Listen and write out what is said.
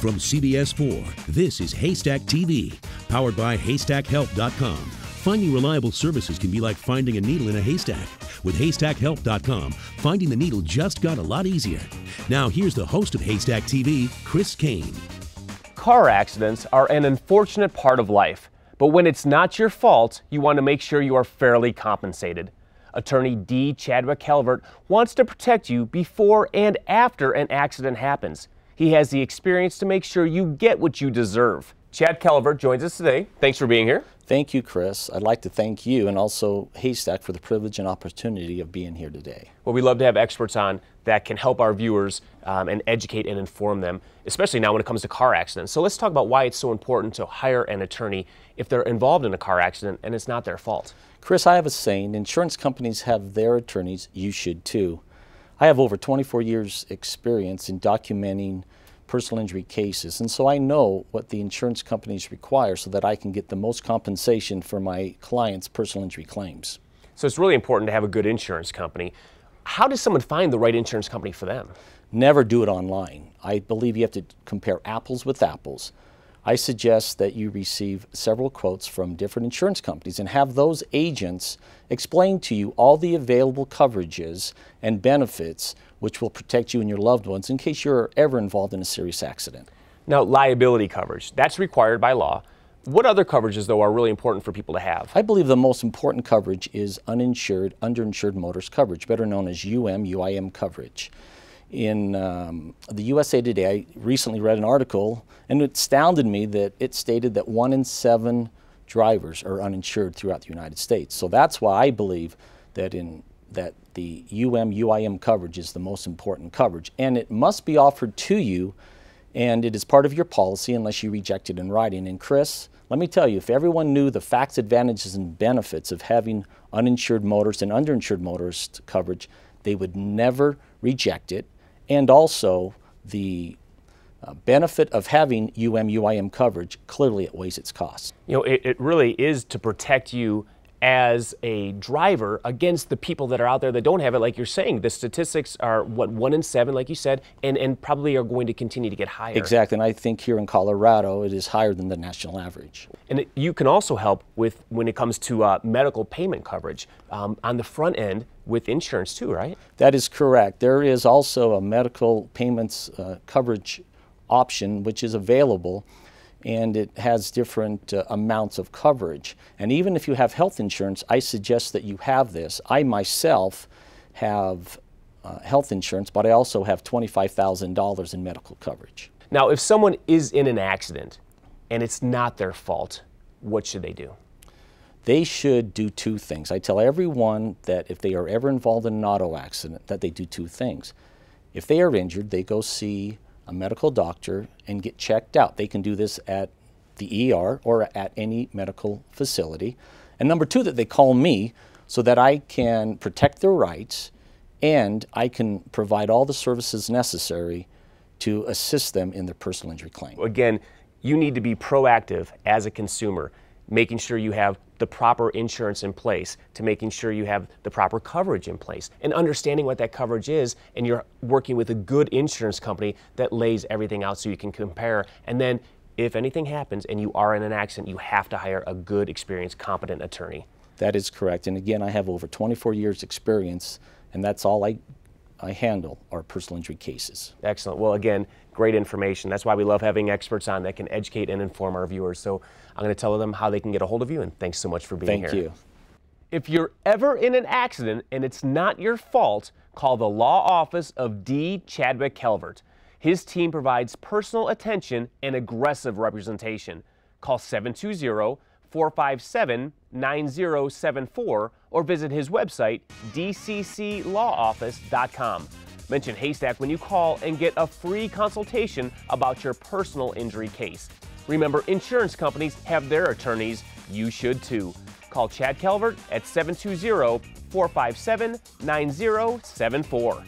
From CBS 4, this is Haystack TV, powered by HaystackHealth.com. Finding reliable services can be like finding a needle in a haystack. With HaystackHealth.com, finding the needle just got a lot easier. Now here's the host of Haystack TV, Chris Kane. Car accidents are an unfortunate part of life, but when it's not your fault, you want to make sure you are fairly compensated. Attorney D. Chadwick Calvert wants to protect you before and after an accident happens. He has the experience to make sure you get what you deserve. Chad Calvert joins us today. Thanks for being here. Thank you, Chris. I'd like to thank you and also Haystack for the privilege and opportunity of being here today. Well, we love to have experts on that can help our viewers and educate and inform them, especially now when it comes to car accidents. So let's talk about why it's so important to hire an attorney if they're involved in a car accident and it's not their fault. Chris, I have a saying, insurance companies have their attorneys, you should too. I have over 24 years experience in documenting personal injury cases, and so I know what the insurance companies require so that I can get the most compensation for my clients' personal injury claims. So it's really important to have a good insurance company. How does someone find the right insurance company for them? Never do it online. I believe you have to compare apples with apples. I suggest that you receive several quotes from different insurance companies and have those agents explain to you all the available coverages and benefits which will protect you and your loved ones in case you're ever involved in a serious accident. Now, liability coverage, that's required by law. What other coverages, though, are really important for people to have? I believe the most important coverage is uninsured, underinsured motorist coverage, better known as UM/UIM coverage. In the USA Today, I recently read an article, and it astounded me that it stated that 1 in 7 drivers are uninsured throughout the United States. So that's why I believe that the UM/UIM coverage is the most important coverage, and it must be offered to you, and it is part of your policy unless you reject it in writing. And Chris, let me tell you, if everyone knew the facts, advantages, and benefits of having uninsured motorist and underinsured motorist coverage, they would never reject it. And also, the benefit of having UM/UIM coverage clearly outweighs its costs. You know, it really is to protect you as a driver against the people that are out there that don't have it. Like you're saying, the statistics are, what, 1 in 7, like you said, and probably are going to continue to get higher. Exactly, and I think here in Colorado, it is higher than the national average. And you can also help with when it comes to medical payment coverage on the front end with insurance too, right? That is correct. There is also a medical payments coverage option which is available, and it has different amounts of coverage. And even if you have health insurance, I suggest that you have this. I myself have health insurance, but I also have $25,000 in medical coverage. Now, if someone is in an accident and it's not their fault, what should they do? They should do 2 things. I tell everyone that if they are ever involved in an auto accident, that they do 2 things. If they are injured, they go see a medical doctor and get checked out. They can do this at the ER or at any medical facility. And number 2, that they call me so that I can protect their rights and I can provide all the services necessary to assist them in their personal injury claim. Again, you need to be proactive as a consumer, making sure you have the proper insurance in place, to making sure you have the proper coverage in place, and understanding what that coverage is, and you're working with a good insurance company that lays everything out so you can compare. And then if anything happens and you are in an accident, you have to hire a good, experienced, competent attorney. That is correct. And again, I have over 24 years experience, and that's all I handle are personal injury cases. Excellent. Well, again, great information. That's why we love having experts on that can educate and inform our viewers. So I'm going to tell them how they can get a hold of you, and thanks so much for being here. Thank you. If you're ever in an accident and it's not your fault, call the law office of D. Chadwick Calvert. His team provides personal attention and aggressive representation. Call 720-457-9074 or visit his website, dcclawoffice.com. Mention Haystack when you call and get a free consultation about your personal injury case. Remember, insurance companies have their attorneys. You should too. Call Chad Calvert at 720-457-9074.